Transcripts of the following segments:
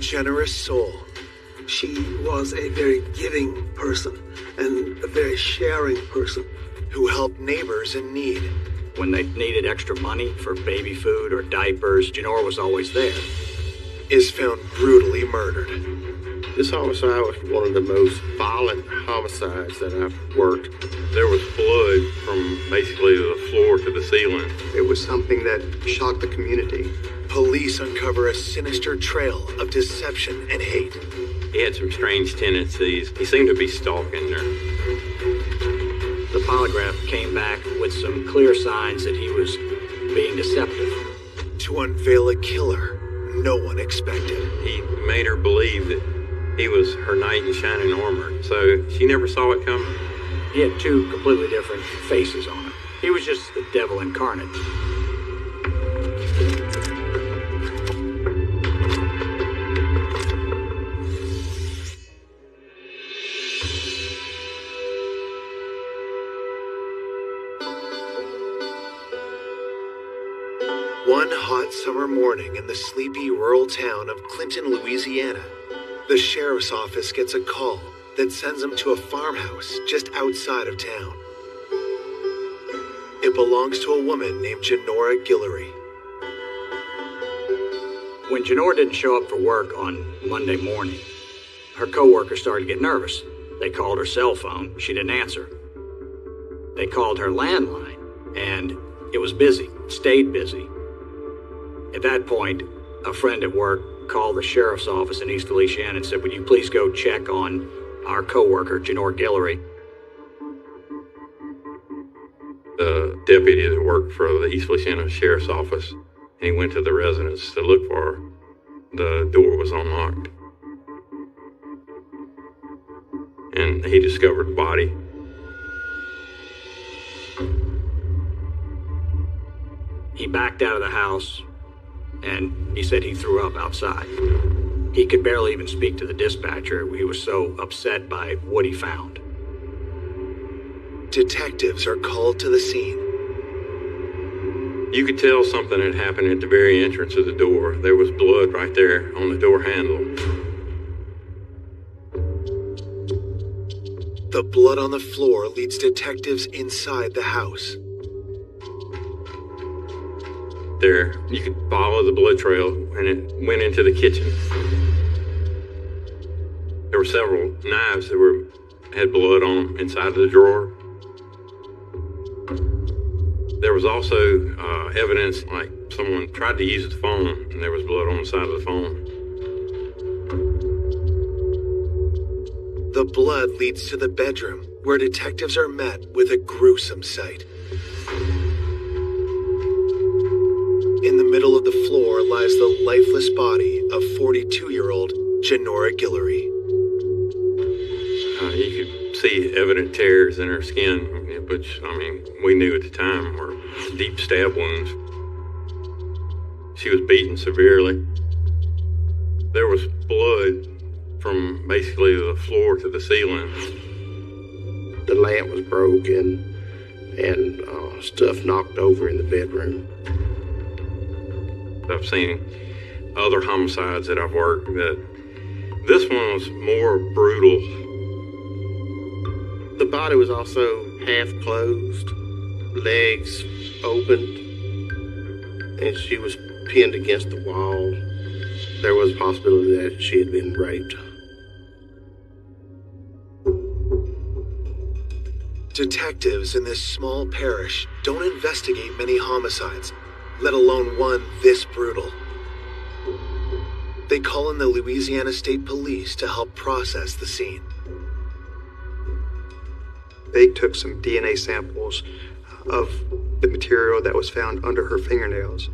generous soul. She was a very giving person and a very sharing person. Who helped neighbors in need. When they needed extra money for baby food or diapers, Janora was always there. Is found brutally murdered. This homicide was one of the most violent homicides that I've worked. There was blood from basically the floor to the ceiling. It was something that shocked the community. Police uncover a sinister trail of deception and hate. He had some strange tendencies. He seemed to be stalking her. The polygraph came back with some clear signs that he was being deceptive. To unveil a killer no one expected. He made her believe that he was her knight in shining armor, so she never saw it coming. He had two completely different faces on him. He was just the devil incarnate. One hot summer morning in the sleepy rural town of Clinton, Louisiana, the sheriff's office gets a call that sends them to a farmhouse just outside of town. It belongs to a woman named Janora Guillory. When Janora didn't show up for work on Monday morning, her coworkers started to get nervous. They called her cell phone. She didn't answer. They called her landline, and it was busy, stayed busy. At that point, a friend at work called the sheriff's office in East Feliciana and said, "Would you please go check on our coworker, Janora Guillory?" The deputy that worked for the East Feliciana Sheriff's Office, and he went to the residence to look for her. The door was unlocked. And he discovered the body. He backed out of the house, and he said he threw up outside. He could barely even speak to the dispatcher. He was so upset by what he found. Detectives are called to the scene. You could tell something had happened at the very entrance of the door. There was blood right there on the door handle. The blood on the floor leads detectives inside the house. There, you could follow the blood trail, and it went into the kitchen. There were several knives that had blood on them inside of the drawer. There was also evidence like someone tried to use the phone, and there was blood on the side of the phone. The blood leads to the bedroom, where detectives are met with a gruesome sight. In the middle of the floor lies the lifeless body of 42-year-old Janora Guillory. You could see evident tears in her skin, which, we knew at the time were deep stab wounds. She was beaten severely. There was blood from basically the floor to the ceiling. The lamp was broken and stuff knocked over in the bedroom. I've seen other homicides that I've worked that this one was more brutal. The body was also half closed, legs opened, and she was pinned against the wall. There was a possibility that she had been raped. Detectives in this small parish don't investigate many homicides, let alone one this brutal. They call in the Louisiana State Police to help process the scene. They took some DNA samples of the material that was found under her fingernails.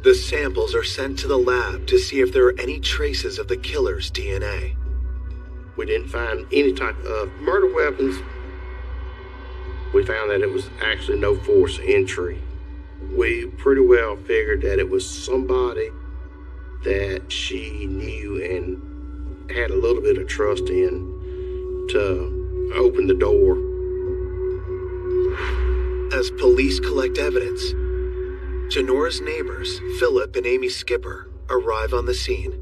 The samples are sent to the lab to see if there are any traces of the killer's DNA. We didn't find any type of murder weapons. We found that it was actually no forced entry. We pretty well figured that it was somebody that she knew and had a little bit of trust in to open the door. As police collect evidence, Janora's neighbors, Philip and Amy Skipper, arrive on the scene.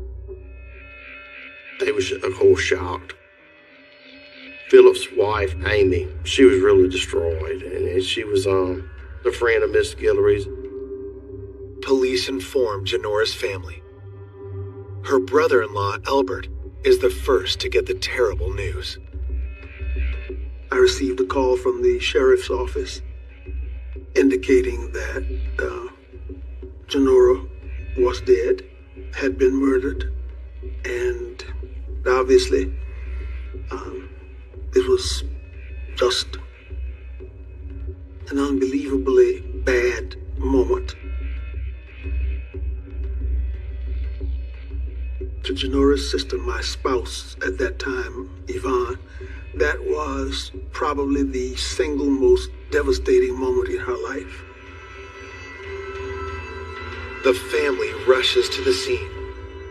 They was, of course, shocked. Philip's wife, Amy, she was really destroyed, and she was a friend of Miss Guillory's. Police informed Janora's family. Her brother-in-law, Albert, is the first to get the terrible news. I received a call from the sheriff's office indicating that Janora was dead, had been murdered, and obviously it was just an unbelievably bad moment. To Janora's sister, my spouse at that time, Yvonne, that was probably the single most devastating moment in her life. The family rushes to the scene.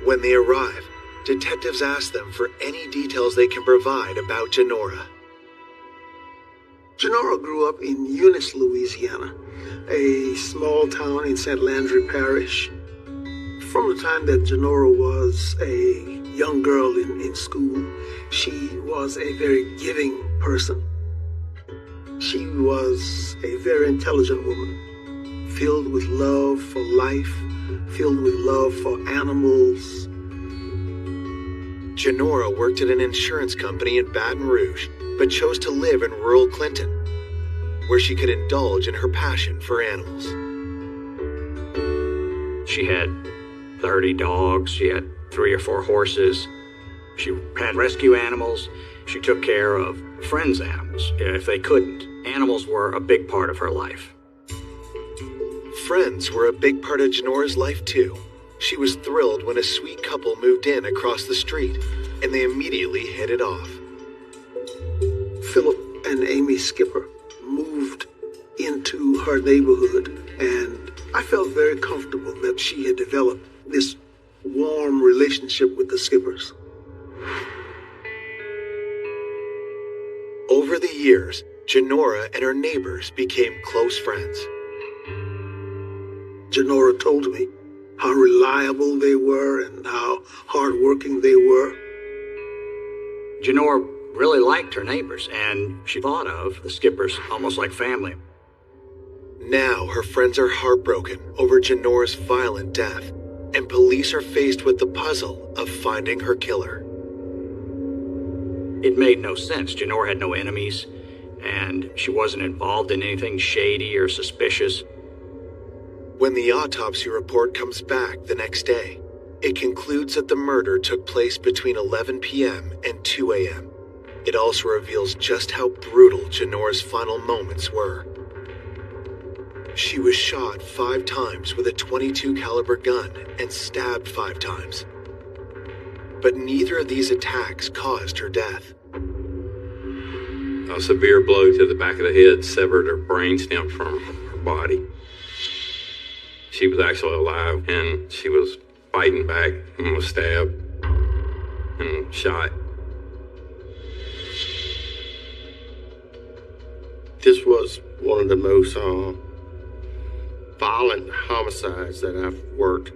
When they arrive, detectives ask them for any details they can provide about Janora. Janora grew up in Eunice, Louisiana, a small town in St. Landry Parish. From the time that Janora was a young girl in school, she was a very giving person. She was a very intelligent woman, filled with love for life, filled with love for animals. Janora worked at an insurance company in Baton Rouge, but chose to live in rural Clinton, where she could indulge in her passion for animals. She had 30 dogs, she had 3 or 4 horses, she had rescue animals, she took care of friends' animals if they couldn't. Animals were a big part of her life. Friends were a big part of Janora's life too. She was thrilled when a sweet couple moved in across the street, and they immediately hit it off. Philip and Amy Skipper moved into her neighborhood, and I felt very comfortable that she had developed this warm relationship with the Skippers. Over the years, Janora and her neighbors became close friends. Janora told me how reliable they were and how hardworking they were. Janora really liked her neighbors, and she thought of the Skippers almost like family. Now her friends are heartbroken over Janora's violent death, and police are faced with the puzzle of finding her killer. It made no sense. Janora had no enemies, and she wasn't involved in anything shady or suspicious. When the autopsy report comes back the next day, it concludes that the murder took place between 11 p.m. and 2 a.m. It also reveals just how brutal Janora's final moments were. She was shot 5 times with a .22 caliber gun and stabbed 5 times. But neither of these attacks caused her death. A severe blow to the back of the head severed her brainstem from her body. She was actually alive, and she was fighting back and was stabbed and shot. This was one of the most violent homicides that I've worked.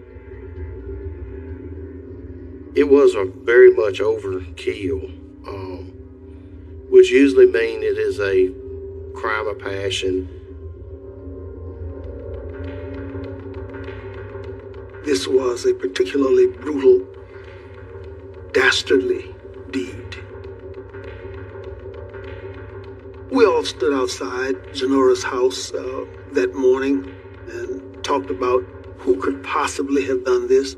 It was a very much overkill, which usually means it is a crime of passion. This was a particularly brutal, dastardly deed. We all stood outside Janora's house that morning and talked about who could possibly have done this.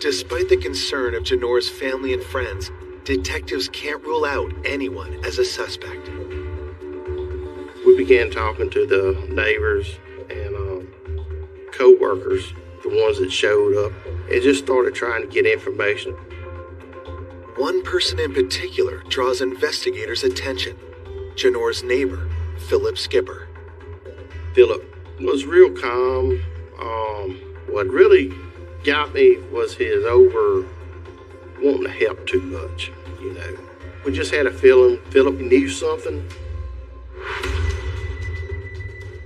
Despite the concern of Janora's family and friends, detectives can't rule out anyone as a suspect. We began talking to the neighbors and co-workers, the ones that showed up, and just started trying to get information. One person in particular draws investigators' attention: Janora's neighbor, Philip Skipper. Philip was real calm. What really got me was his over wanting to help too much, you know. We just had a feeling Philip knew something.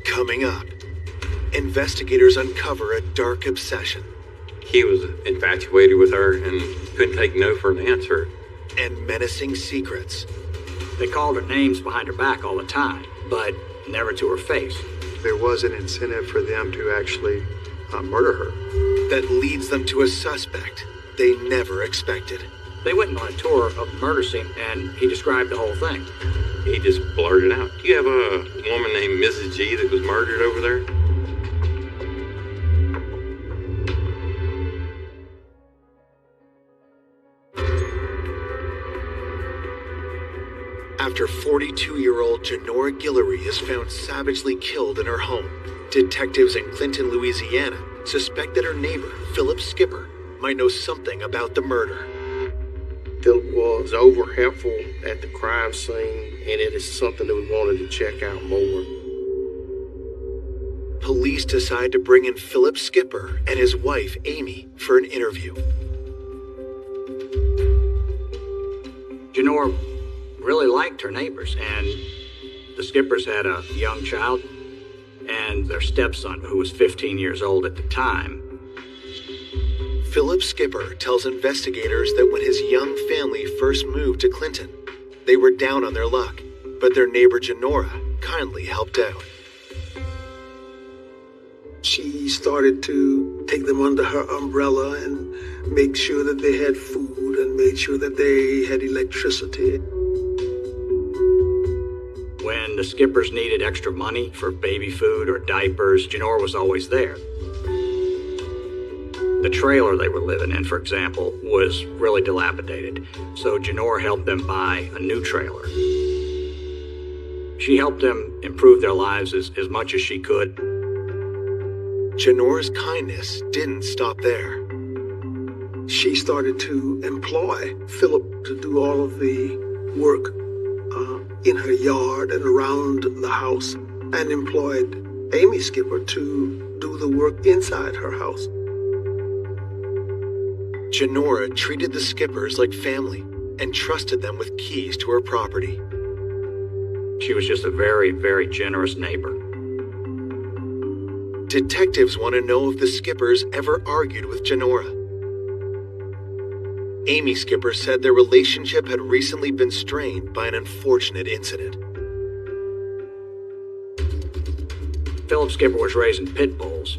Coming up, investigators uncover a dark obsession. he was infatuated with her and couldn't take no for an answer. And menacing secrets. They called her names behind her back all the time, but never to her face. There was an incentive for them to actually murder her. That leads them to a suspect they never expected. They went on a tour of the murder scene, and he described the whole thing. He just blurted out, "Do you have a woman named Mrs. G that was murdered over there?" After 42-year-old Janora Guillory is found savagely killed in her home, detectives in Clinton, Louisiana suspect that her neighbor, Philip Skipper, might know something about the murder. Philip was over helpful at the crime scene, and it is something that we wanted to check out more. Police decide to bring in Philip Skipper and his wife, Amy, for an interview. Janora really liked her neighbors, and the Skippers had a young child and their stepson, who was 15 years old at the time. Philip Skipper tells investigators that when his young family first moved to Clinton, they were down on their luck, but their neighbor Janora kindly helped out. She started to take them under her umbrella and make sure that they had food and made sure that they had electricity. When the Skippers needed extra money for baby food or diapers, Janora was always there. The trailer they were living in, for example, was really dilapidated, so Janora helped them buy a new trailer. She helped them improve their lives as much as she could. Janora's kindness didn't stop there. She started to employ Philip to do all of the work in her yard and around the house, and employed Amy Skipper to do the work inside her house. Janora treated the Skippers like family and trusted them with keys to her property. She was just a very, very generous neighbor. Detectives want to know if the Skippers ever argued with Janora. Amy Skipper said their relationship had recently been strained by an unfortunate incident. Philip Skipper was raising pit bulls,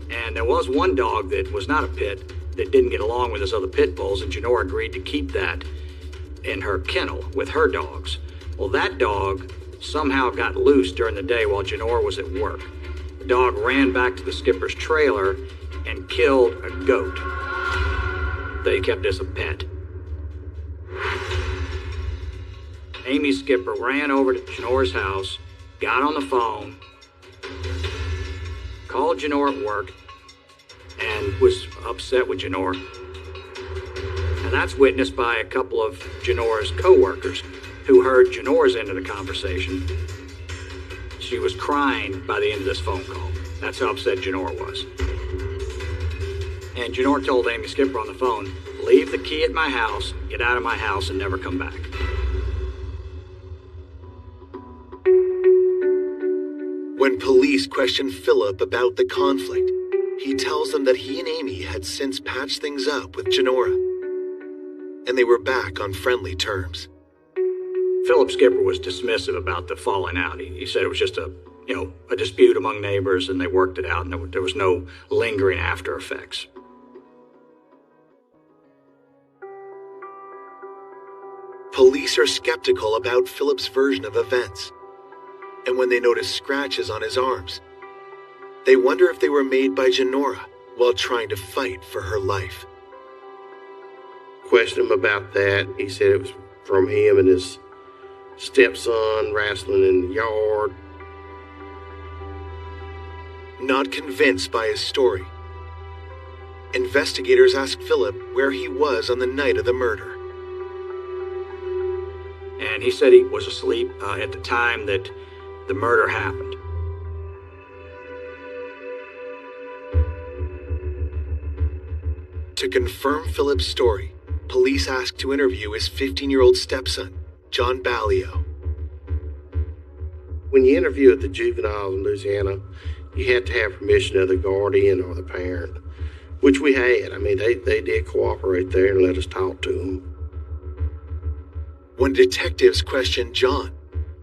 and there was one dog that was not a pit that didn't get along with his other pit bulls, and Janora agreed to keep that in her kennel with her dogs. Well, that dog somehow got loose during the day while Janora was at work. The dog ran back to the Skipper's trailer and killed a goat. They kept as a pet. Amy Skipper ran over to Janora's house, got on the phone, called Janora at work, and was upset with Janora. And that's witnessed by a couple of Janora's co-workers who heard Janora's end of the conversation. She was crying by the end of this phone call. That's how upset Janora was. And Janora told Amy Skipper on the phone, "Leave the key at my house, get out of my house, and never come back." When police question Philip about the conflict, he tells them that he and Amy had since patched things up with Janora, and they were back on friendly terms. Philip Skipper was dismissive about the falling out. He said it was just a dispute among neighbors, and they worked it out, and there was no lingering after effects. Police are skeptical about Philip's version of events, and when they notice scratches on his arms, they wonder if they were made by Janora while trying to fight for her life. Questioned him about that. He said it was from him and his stepson wrestling in the yard. Not convinced by his story, investigators ask Philip where he was on the night of the murder. And he said he was asleep at the time that the murder happened. To confirm Philip's story, police ask to interview his 15-year-old stepson, John Ballio. When you interview at the juvenile in Louisiana, you have to have permission of the guardian or the parent. which we had. I mean, they did cooperate there and let us talk to them. When detectives questioned John,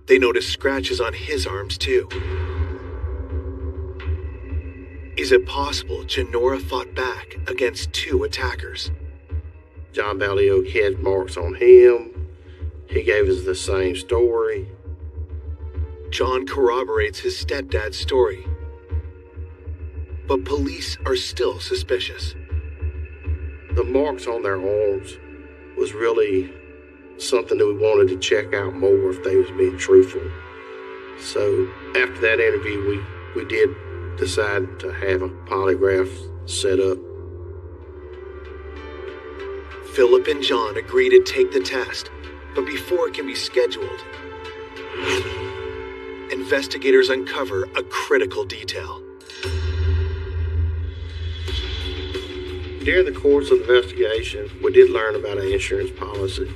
they noticed scratches on his arms too. Is it possible Genora fought back against two attackers? John Ballio had marks on him. He gave us the same story. John corroborates his stepdad's story. But police are still suspicious. The marks on their arms was really something that we wanted to check out more if they was being truthful. So after that interview, we did decide to have a polygraph set up. Philip and John agree to take the test, but before it can be scheduled, investigators uncover a critical detail. During the course of the investigation, we did learn about an insurance policy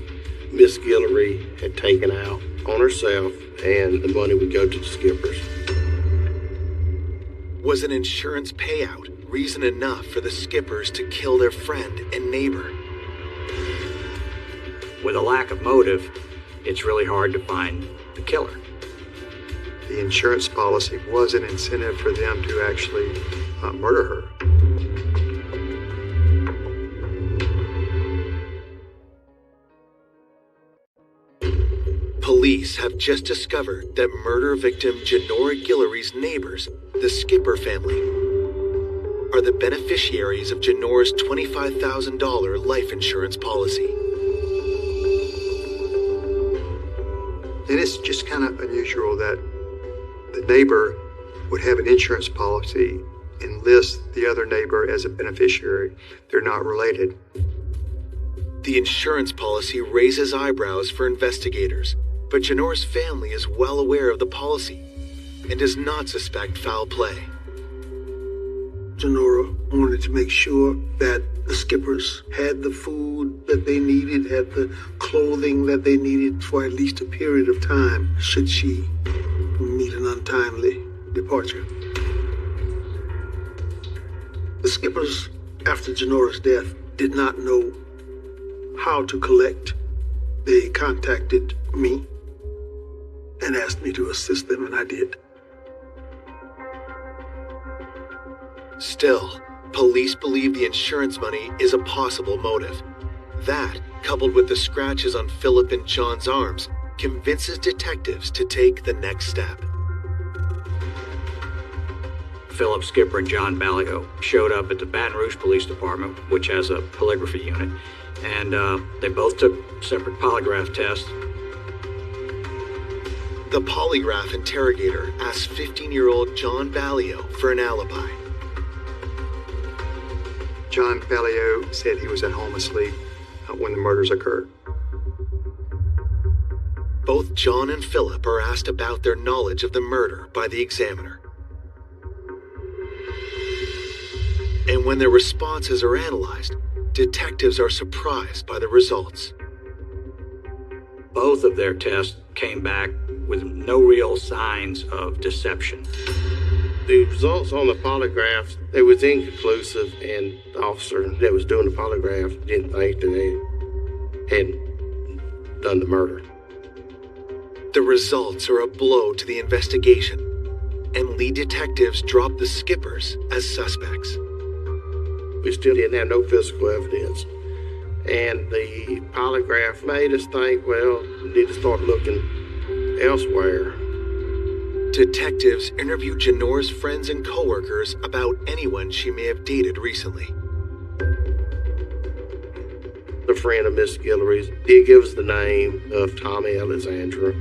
Miss Guillory had taken out on herself, and the money would go to the skippers. Was an insurance payout reason enough for the skippers to kill their friend and neighbor? With a lack of motive, it's really hard to find the killer. The insurance policy was an incentive for them to actually murder her. Police have just discovered that murder victim Genora Guillory's neighbors, the Skipper family, are the beneficiaries of Genora's $25,000 life insurance policy. And it's just kind of unusual that the neighbor would have an insurance policy and list the other neighbor as a beneficiary. They're not related. The insurance policy raises eyebrows for investigators, but Genora's family is well aware of the policy and does not suspect foul play. Genora wanted to make sure that the Skippers had the food that they needed, had the clothing that they needed for at least a period of time, should she meet an untimely departure. The Skippers, after Genora's death, did not know how to collect. They contacted me and asked me to assist them, and I did. Still, police believe the insurance money is a possible motive. That, coupled with the scratches on Philip and John's arms, convinces detectives to take the next step. Philip Skipper and John Ballio showed up at the Baton Rouge Police Department, which has a polygraphy unit, and they both took separate polygraph tests. The polygraph interrogator asked 15-year-old John Ballio for an alibi. John Ballio said he was at home asleep when the murders occurred. Both John and Philip are asked about their knowledge of the murder by the examiner. And when their responses are analyzed, detectives are surprised by the results. Both of their tests came back with no real signs of deception. The results on the polygraphs, they was inconclusive, and the officer that was doing the polygraph didn't think that they had done the murder. The results are a blow to the investigation, and lead detectives drop the Skippers as suspects. We still didn't have no physical evidence, and the polygraph made us think, well, we need to start looking elsewhere. Detectives interview Genora's friends and coworkers about anyone she may have dated recently. The friend of Miss Guillory's did give us the name of Tommy Alexandra.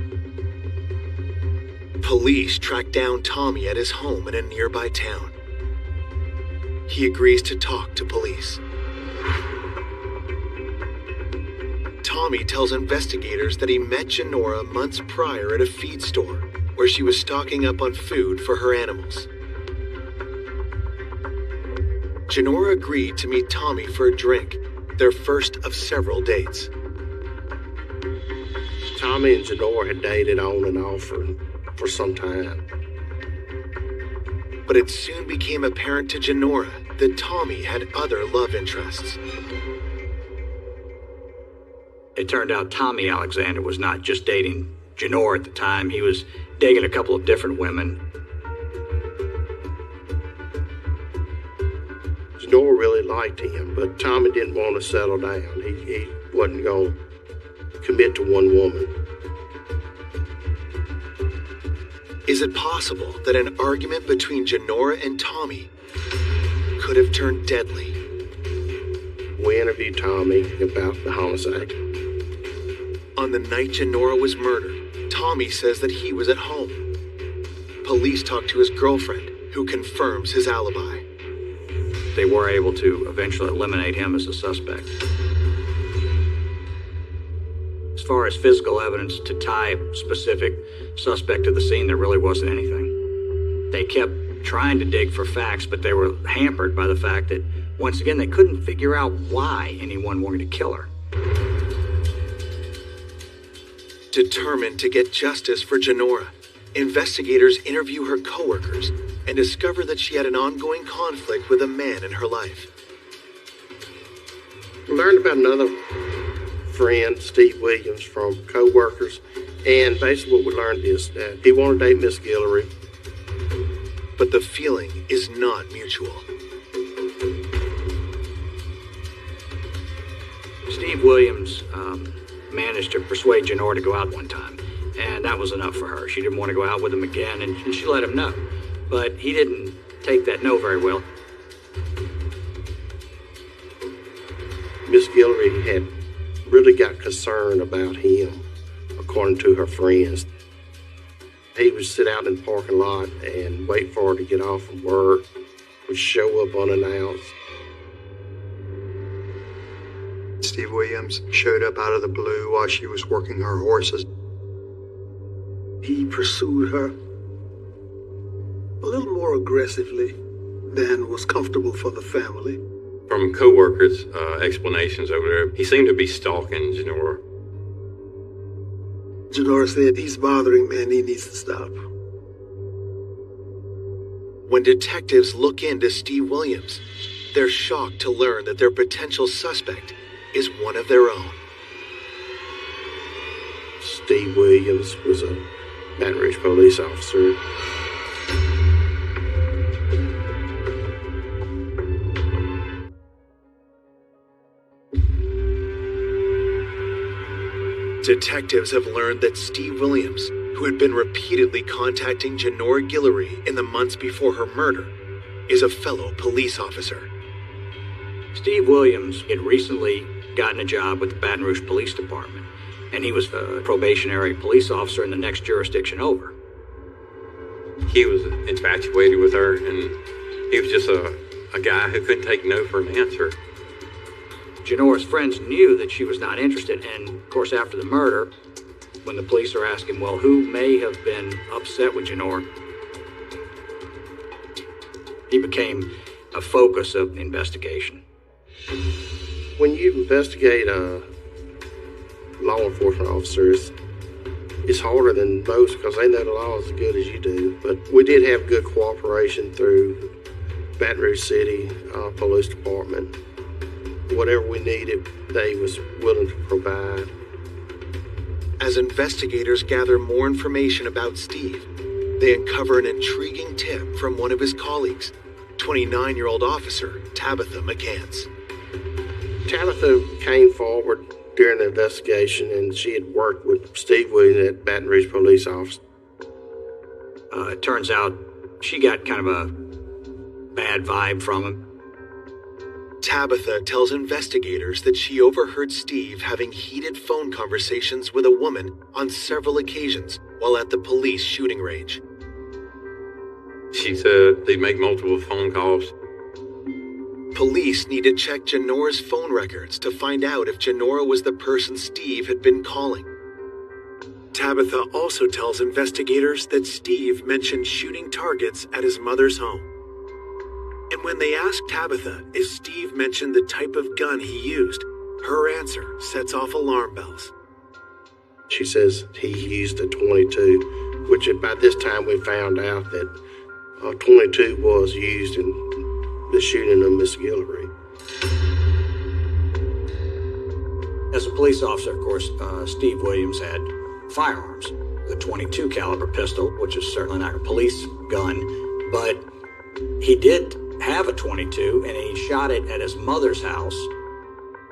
Police track down Tommy at his home in a nearby town. He agrees to talk to police. Tommy tells investigators that he met Genora months prior at a feed store where she was stocking up on food for her animals. Genora agreed to meet Tommy for a drink, their first of several dates. Tommy and Genora had dated on and off for some time. But it soon became apparent to Genora that Tommy had other love interests. It turned out Tommy Alexander was not just dating Janora at the time. He was dating a couple of different women. Janora really liked him, but Tommy didn't want to settle down. He wasn't going to commit to one woman. Is it possible that an argument between Janora and Tommy could have turned deadly? We interviewed Tommy about the homicide. On the night Janora was murdered, Tommy says that he was at home. Police talk to his girlfriend, who confirms his alibi. They were able to eventually eliminate him as a suspect. As far as physical evidence to tie a specific suspect to the scene, there really wasn't anything. They kept trying to dig for facts, but they were hampered by the fact that, once again, they couldn't figure out why anyone wanted to kill her. Determined to get justice for Janora, investigators interview her coworkers and discover that she had an ongoing conflict with a man in her life. We learned about another friend, Steve Williams, from co-workers, and basically what we learned is that he wanted to date Miss Guillory. But the feeling is not mutual. Steve Williams managed to persuade Janora to go out one time, and that was enough for her. She didn't want to go out with him again, and she let him know. But he didn't take that no very well. Miss Guillory had really got concerned about him, according to her friends. He would sit out in the parking lot and wait for her to get off from work, would show up unannounced. Steve Williams showed up out of the blue while she was working her horses. He pursued her a little more aggressively than was comfortable for the family. From co-workers' explanations over there, he seemed to be stalking Janora. Janora said, "He's bothering me and he needs to stop." When detectives look into Steve Williams, they're shocked to learn that their potential suspect is one of their own. Steve Williams was a Baton Rouge police officer. Detectives have learned that Steve Williams, who had been repeatedly contacting Janora Guillory in the months before her murder, is a fellow police officer. Steve Williams had recently gotten a job with the Baton Rouge Police Department, and he was a probationary police officer in the next jurisdiction over. He was infatuated with her, and he was just a guy who couldn't take no for an answer. Janora's friends knew that she was not interested, and of course after the murder, when the police are asking, well, who may have been upset with Janora, he became a focus of the investigation. When you investigate law enforcement officers, it's harder than most because they know the law as good as you do. But we did have good cooperation through Baton Rouge City Police Department. Whatever we needed, they was willing to provide. As investigators gather more information about Steve, they uncover an intriguing tip from one of his colleagues, 29-year-old officer Tabitha McCants. Tabitha came forward during the investigation, and she had worked with Steve Williams at Baton Rouge Police Office. It turns out she got kind of a bad vibe from him. Tabitha tells investigators that she overheard Steve having heated phone conversations with a woman on several occasions while at the police shooting range. She said they make multiple phone calls. Police need to check Janora's phone records to find out if Janora was the person Steve had been calling. Tabitha also tells investigators that Steve mentioned shooting targets at his mother's home. And when they ask Tabitha if Steve mentioned the type of gun he used, her answer sets off alarm bells. She says he used a .22, which by this time we found out that a .22 was used in the shooting of Miss Guillory. As a police officer, of course, Steve Williams had firearms. The .22 caliber pistol, which is certainly not a police gun, but he did have a .22, and he shot it at his mother's house.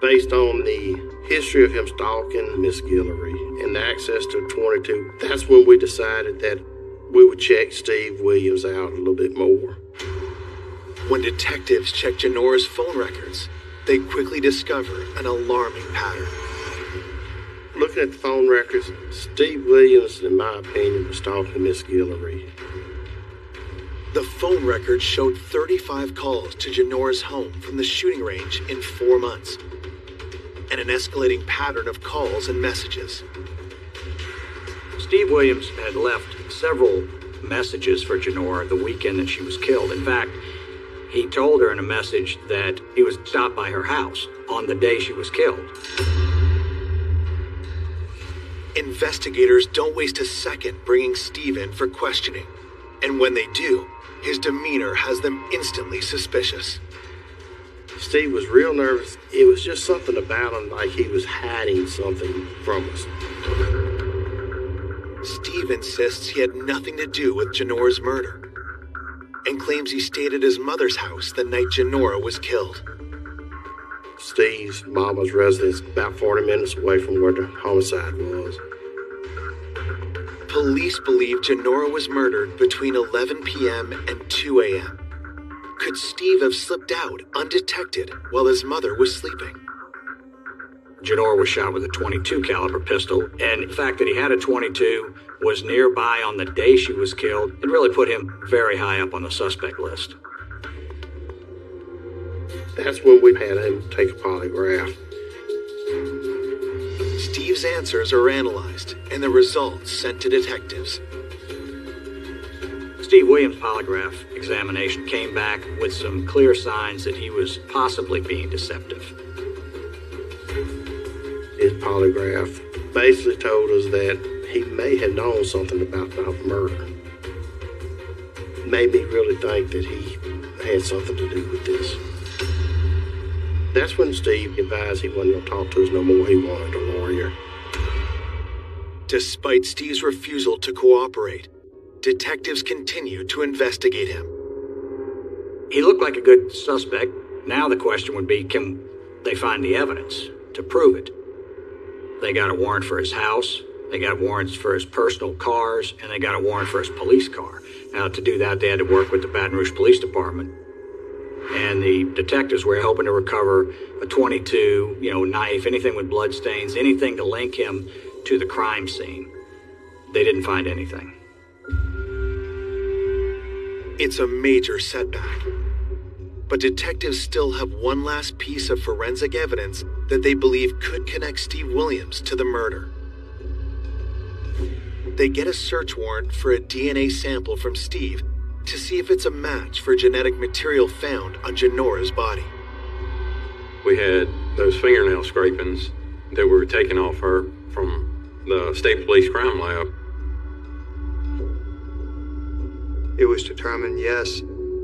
Based on the history of him stalking Miss Guillory and the access to a .22, that's when we decided that we would check Steve Williams out a little bit more. When detectives checked Janora's phone records, they quickly discover an alarming pattern. Looking at the phone records, Steve Williams, in my opinion, was stalking Miss Guillory. The phone records showed 35 calls to Janora's home from the shooting range in 4 months, and an escalating pattern of calls and messages. Steve Williams had left several messages for Janora the weekend that she was killed. In fact, he told her in a message that he was stopped by her house on the day she was killed. Investigators don't waste a second bringing Steve in for questioning, and when they do, his demeanor has them instantly suspicious. Steve was real nervous. It was just something about him, like he was hiding something from us. Steve insists he had nothing to do with Janora's murder, and claims he stayed at his mother's house the night Janora was killed. Steve's mama's residence about 40 minutes away from where the homicide was. Police believe Janora was murdered between 11 p.m. and 2 a.m. Could Steve have slipped out undetected while his mother was sleeping? Janora was shot with a .22 caliber pistol, and the fact that he had a .22 was nearby on the day she was killed, it really put him very high up on the suspect list. That's when we had him take a polygraph. Steve's answers are analyzed, and the results sent to detectives. Steve Williams' polygraph examination came back with some clear signs that he was possibly being deceptive. His polygraph basically told us that he may have known something about the murder. Made me really think that he had something to do with this. That's when Steve advised he wasn't going to talk to us no more. He wanted a lawyer. Despite Steve's refusal to cooperate, detectives continued to investigate him. He looked like a good suspect. Now the question would be, can they find the evidence to prove it? They got a warrant for his house, they got warrants for his personal cars, and they got a warrant for his police car. Now, to do that, they had to work with the Baton Rouge Police Department. And the detectives were hoping to recover a .22, knife, anything with bloodstains, anything to link him to the crime scene. They didn't find anything. It's a major setback. But detectives still have one last piece of forensic evidence that they believe could connect Steve Williams to the murder. They get a search warrant for a DNA sample from Steve to see if it's a match for genetic material found on Janora's body. We had those fingernail scrapings that were taken off her from the State Police Crime Lab. It was determined, yes,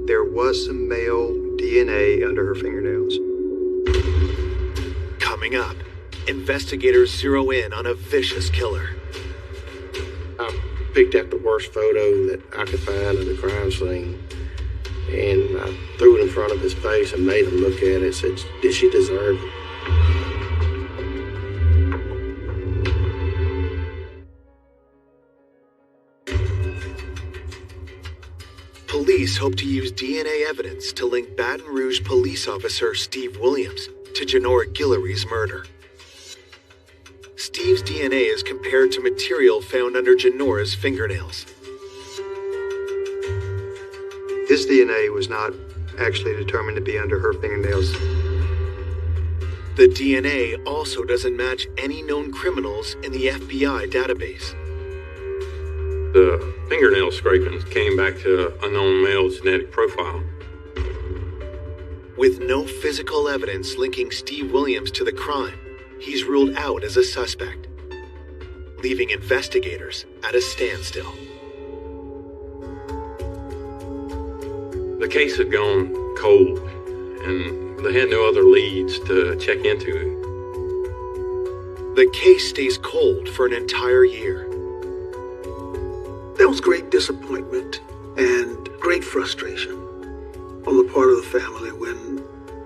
there was some male DNA under her fingernails. Coming up, investigators zero in on a vicious killer. I picked out the worst photo that I could find of the crime scene, and I threw it in front of his face and made him look at it and said, did she deserve it? Police hope to use DNA evidence to link Baton Rouge police officer Steve Williams to Janora Guillory's murder. Steve's DNA is compared to material found under Janora's fingernails. His DNA was not actually determined to be under her fingernails. The DNA also doesn't match any known criminals in the FBI database. The fingernail scrapings came back to a known male genetic profile. With no physical evidence linking Steve Williams to the crime, he's ruled out as a suspect, leaving investigators at a standstill. The case had gone cold. and they had no other leads to check into. The case stays cold for an entire year. There was great disappointment and great frustration on the part of the family when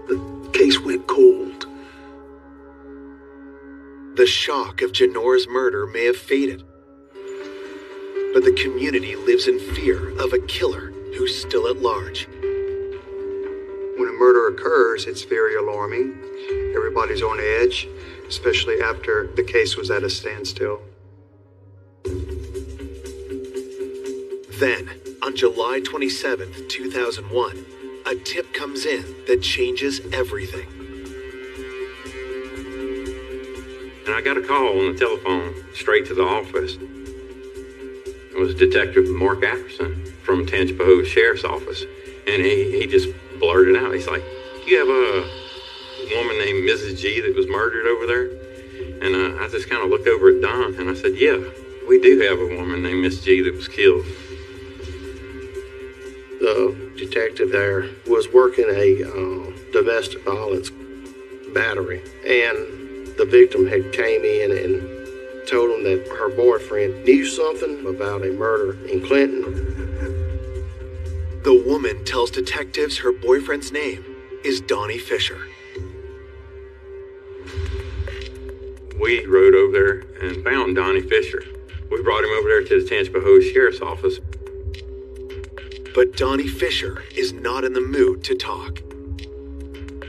the case went cold. The shock of Janora's murder may have faded, but the community lives in fear of a killer who's still at large. When a murder occurs, it's very alarming. Everybody's on edge, especially after the case was at a standstill. Then, on July 27th, 2001, a tip comes in that changes everything. And I got a call on the telephone straight to the office. It was Detective Mark Ackerson from Tangipahoa Sheriff's Office. And he just blurted out, he's like, "You have a woman named Mrs. G that was murdered over there?" And I just kind of looked over at Don and I said, "Yeah, we do have a woman named Miss G that was killed." The detective there was working a domestic violence battery, and the victim had came in and told him that her boyfriend knew something about a murder in Clinton. The woman tells detectives her boyfriend's name is Donnie Fisher. We rode over there and found Donnie Fisher. We brought him over there to the Tangipahoa Sheriff's Office. But Donnie Fisher is not in the mood to talk.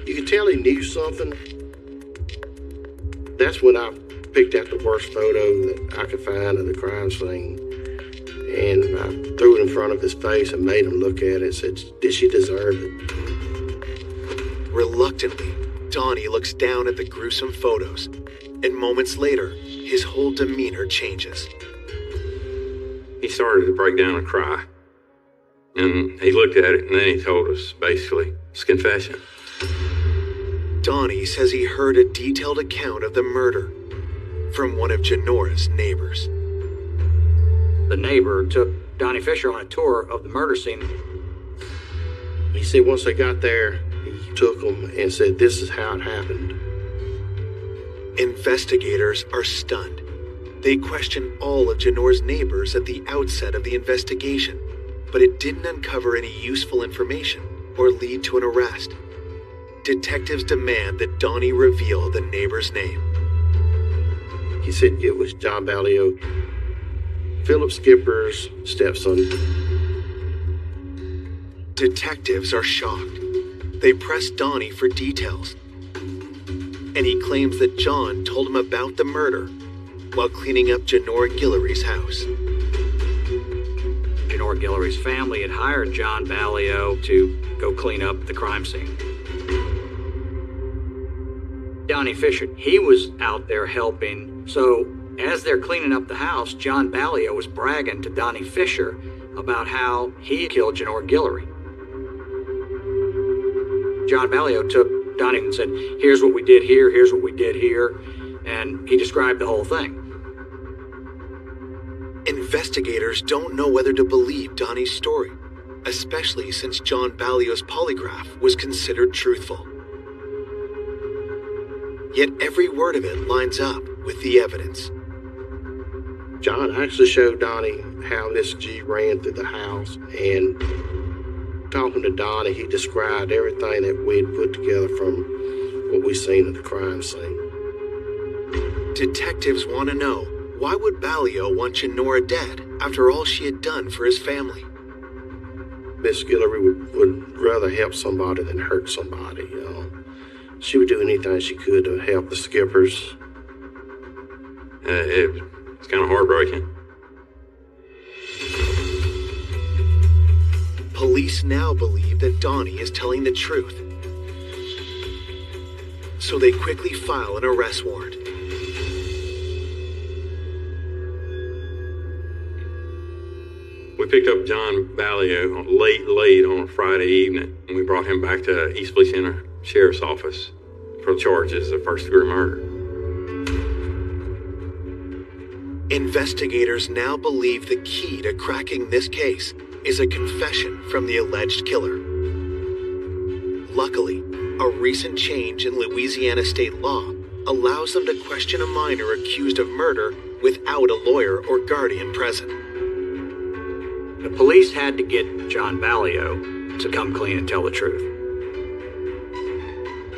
You could tell he knew something. That's when I picked out the worst photo that I could find of the crime scene. And I threw it in front of his face and made him look at it and said, "Did she deserve it?" Reluctantly, Donnie looks down at the gruesome photos, and moments later, his whole demeanor changes. He started to break down and cry. And he looked at it and then he told us, basically, his confession. Donnie says he heard a detailed account of the murder from one of Janora's neighbors. The neighbor took Donnie Fisher on a tour of the murder scene. He said once they got there, he took them and said, "This is how it happened." Investigators are stunned. They question all of Janora's neighbors at the outset of the investigation, but it didn't uncover any useful information or lead to an arrest. Detectives demand that Donnie reveal the neighbor's name. He said it was John Ballio, Philip Skipper's stepson. Detectives are shocked. They press Donnie for details, and he claims that John told him about the murder while cleaning up Janora Guillory's house. Janora Guillory's family had hired John Ballio to go clean up the crime scene. Donnie Fisher, he was out there helping, so as they're cleaning up the house, John Ballio was bragging to Donnie Fisher about how he killed Janora Guillory. John Ballio took Donnie and said, "Here's what we did here, here's what we did here," and he described the whole thing. Investigators don't know whether to believe Donnie's story, especially since John Ballio's polygraph was considered truthful. Yet every word of it lines up with the evidence. John actually showed Donnie how Miss G ran through the house, and talking to Donnie, he described everything that we'd put together from what we seen at the crime scene. Detectives want to know, why would Ballio want Janora dead after all she had done for his family? Miss Guillory would rather help somebody than hurt somebody. She would do anything she could to help the Skippers. It's kind of heartbreaking. Police now believe that Donnie is telling the truth, so they quickly file an arrest warrant. We picked up John Ballio late on a Friday evening, and we brought him back to East Police Center Sheriff's Office for charges of first-degree murder. Investigators now believe the key to cracking this case is a confession from the alleged killer. Luckily, A recent change in Louisiana state law allows them to question a minor accused of murder without a lawyer or guardian present. The police had to get John Ballio to come clean and tell the truth.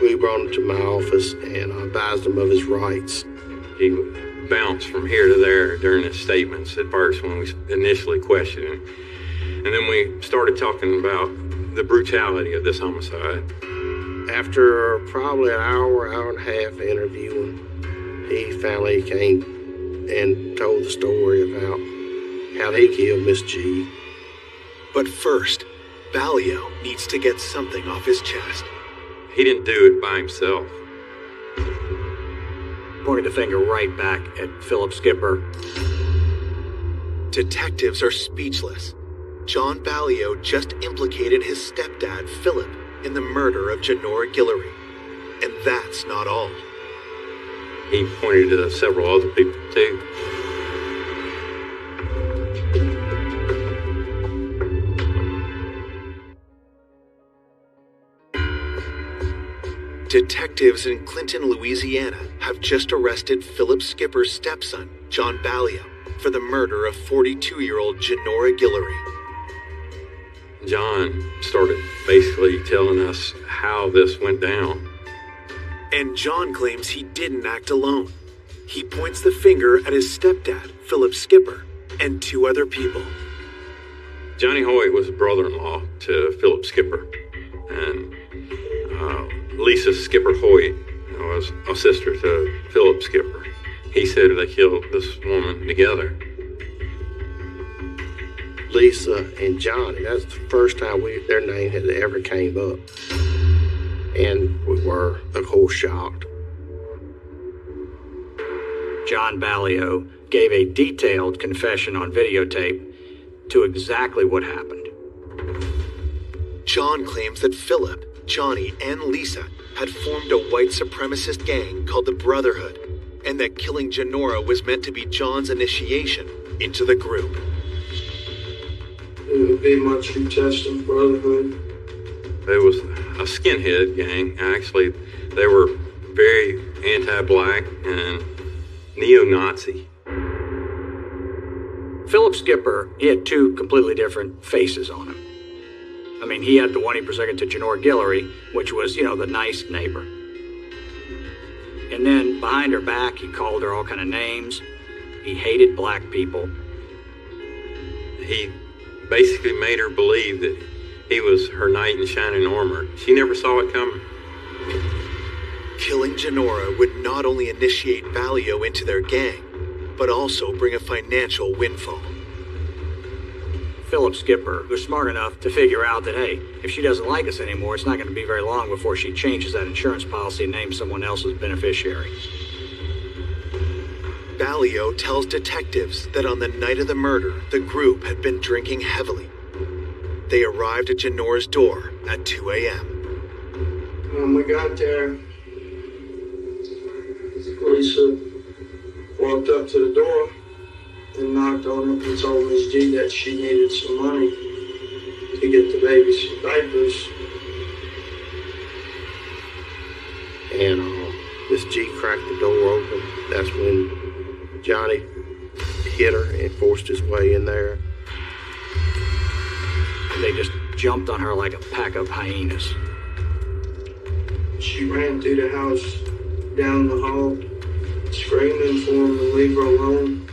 We brought him to my office and I advised him of his rights. He bounced from here to there during his statements at first when we initially questioned him. And then we started talking about the brutality of this homicide. After probably an hour and a half interviewing, he finally came and told the story about how he killed Miss G. But first, Ballio needs to get something off his chest. He didn't do it by himself. Pointed the finger right back at Philip Skipper. Detectives are speechless. John Ballio just implicated his stepdad, Philip, in the murder of Janora Guillory. And that's not all. He pointed to several other people, too. Detectives in Clinton, Louisiana have just arrested Philip Skipper's stepson, John Ballio, for the murder of 42-year-old Janora Guillory. John started basically telling us how this went down. And John claims he didn't act alone. He points the finger at his stepdad, Philip Skipper, and two other people. Johnny Hoyt was a brother-in-law to Philip Skipper, and Lisa Skipper Hoyt was a sister to Philip Skipper. He said they killed this woman together. Lisa and Johnny, that's the first time their name had ever came up. And we were, of course, shocked. John Ballio gave a detailed confession on videotape to exactly what happened. John claims that Philip, Johnny, and Lisa had formed a white supremacist gang called the Brotherhood, and that killing Janora was meant to be John's initiation into the group. It would be much contested Brotherhood. It was a skinhead gang. Actually, they were very anti-black and neo-Nazi. Philip Skipper, he had two completely different faces on him. I mean, he had the one he presented to Janora Guillory, which was, the nice neighbor. And then behind her back, he called her all kind of names. He hated black people. He basically made her believe that he was her knight in shining armor. She never saw it coming. Killing Janora would not only initiate Ballio into their gang, but also bring a financial windfall. Philip Skipper was smart enough to figure out that, hey, if she doesn't like us anymore, it's not going to be very long before she changes that insurance policy and names someone else as beneficiary. Ballio tells detectives that on the night of the murder, the group had been drinking heavily. They arrived at Janora's door at 2 a.m. When we got there, Lisa walked up to the door and knocked on it and told Miss G that she needed some money to get the baby some diapers. And Miss G cracked the door open. That's when Johnny hit her and forced his way in there. They just jumped on her like a pack of hyenas. She ran through the house, down the hall, screaming for him to leave her alone.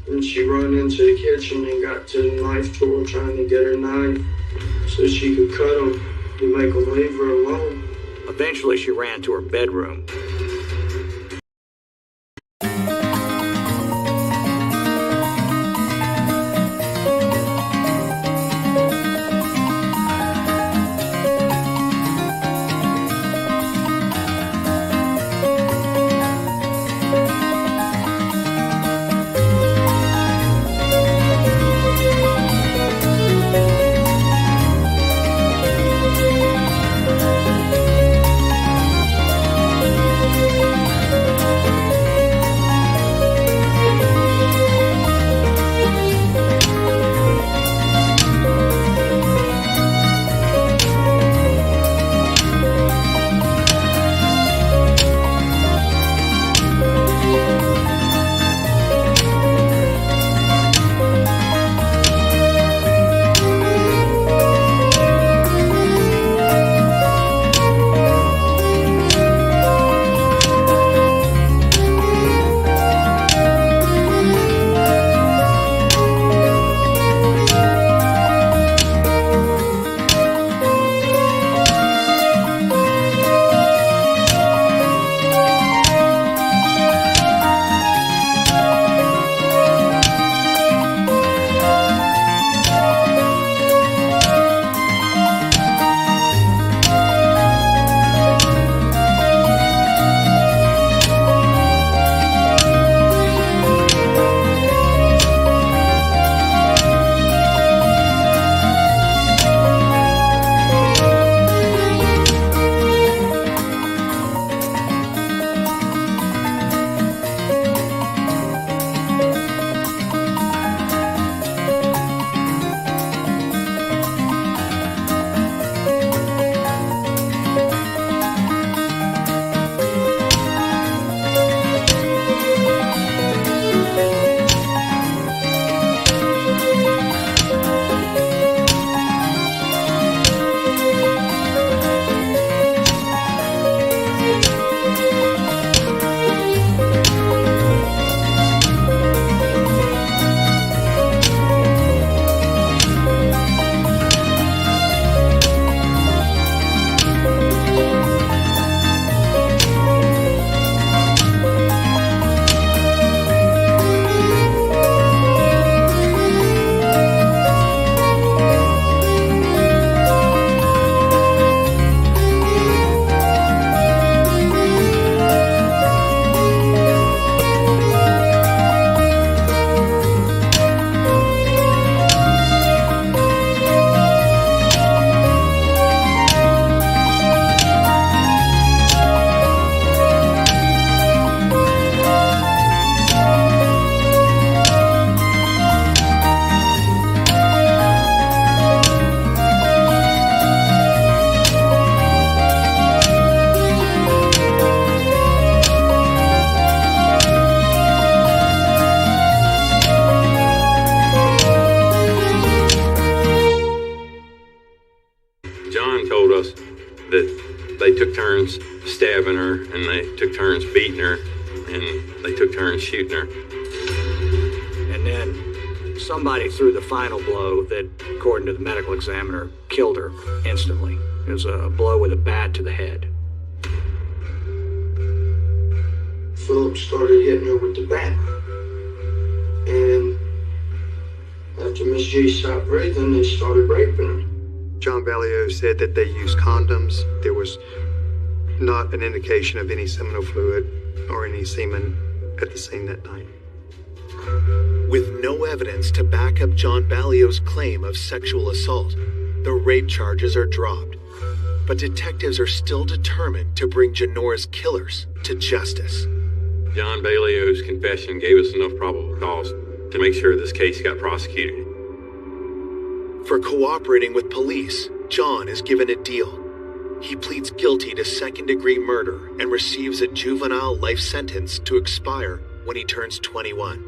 Then she ran into the kitchen and got to the knife drawer trying to get her knife so she could cut him to make him leave her alone. Eventually, she ran to her bedroom. took turns beating her, and they took turns shooting her. And then somebody threw the final blow that, according to the medical examiner, killed her instantly. It was a blow with a bat to the head. Philip started hitting her with the bat. And after Miss G stopped breathing, they started raping her. John Ballio said that they used condoms. There was not an indication of any seminal fluid or any semen at the scene that night. With no evidence to back up John Ballio's claim of sexual assault, the rape charges are dropped. But detectives are still determined to bring Janora's killers to justice. John Ballio's confession gave us enough probable cause to make sure this case got prosecuted. For cooperating with police, John is given a deal. He pleads guilty to second-degree murder and receives a juvenile life sentence to expire when he turns 21.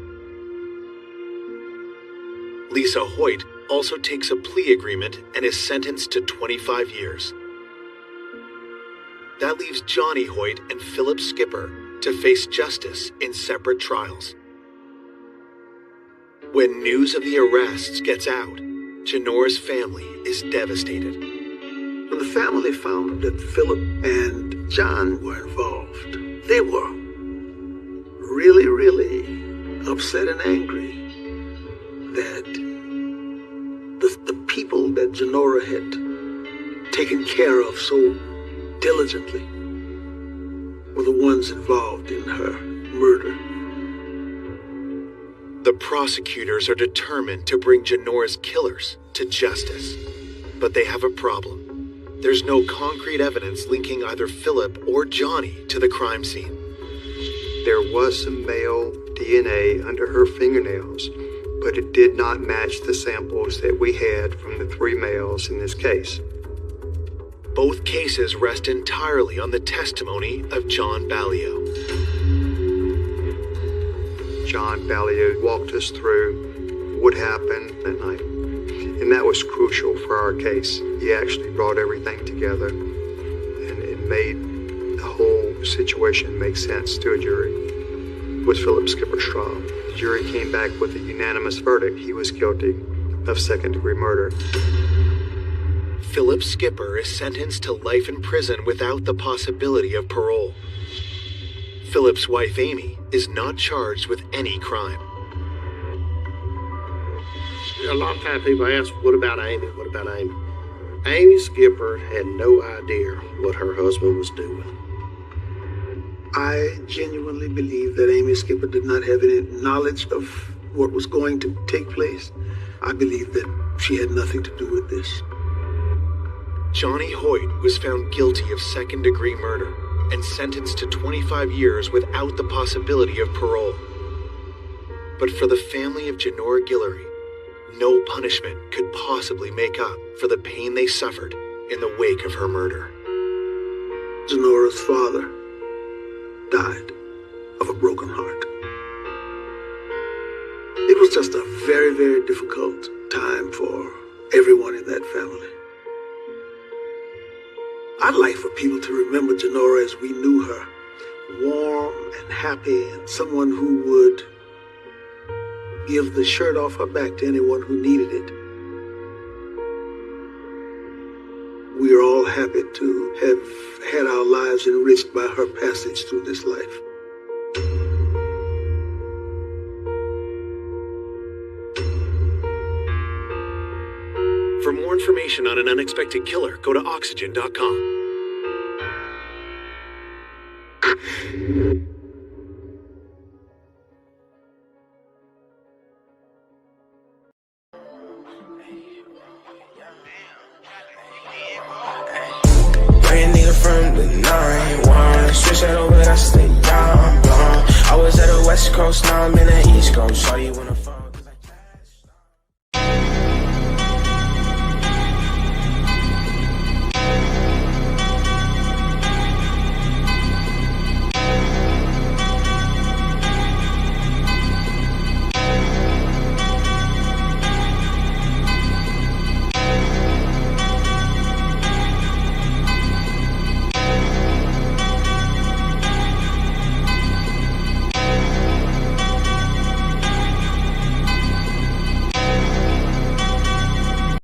Lisa Hoyt also takes a plea agreement and is sentenced to 25 years. That leaves Johnny Hoyt and Philip Skipper to face justice in separate trials. When news of the arrests gets out, Janora's family is devastated. When the family found that Philip and John were involved, they were really, really upset and angry that the people that Janora had taken care of so diligently were the ones involved in her murder. The prosecutors are determined to bring Janora's killers to justice. But they have a problem. There's no concrete evidence linking either Philip or Johnny to the crime scene. There was some male DNA under her fingernails, but it did not match the samples that we had from the 3 males in this case. Both cases rest entirely on the testimony of John Ballio. John Ballio walked us through what happened that night, and that was crucial for our case. He actually brought everything together, and it made the whole situation make sense to a jury. It was Philip Skipper's trial. The jury came back with a unanimous verdict. He was guilty of second-degree murder. Philip Skipper is sentenced to life in prison without the possibility of parole. Philip's wife, Amy, is not charged with any crime. A lot of times people ask, what about Amy? What about Amy? Amy Skipper had no idea what her husband was doing. I genuinely believe that Amy Skipper did not have any knowledge of what was going to take place. I believe that she had nothing to do with this. Johnny Hoyt was found guilty of second-degree murder and sentenced to 25 years without the possibility of parole. But for the family of Janora Guillory, no punishment could possibly make up for the pain they suffered in the wake of her murder. Janora's father died of a broken heart. It was just a very, very difficult time for everyone in that family. I'd like for people to remember Janora as we knew her, warm and happy, and someone who would give the shirt off her back to anyone who needed it. We are all happy to have had our lives enriched by her passage through this life. For more information on an unexpected killer, go to oxygen.com. From the 9-1, switch that over, that's the young blonde. I was at the West Coast, now I'm in the East Coast. Saw you when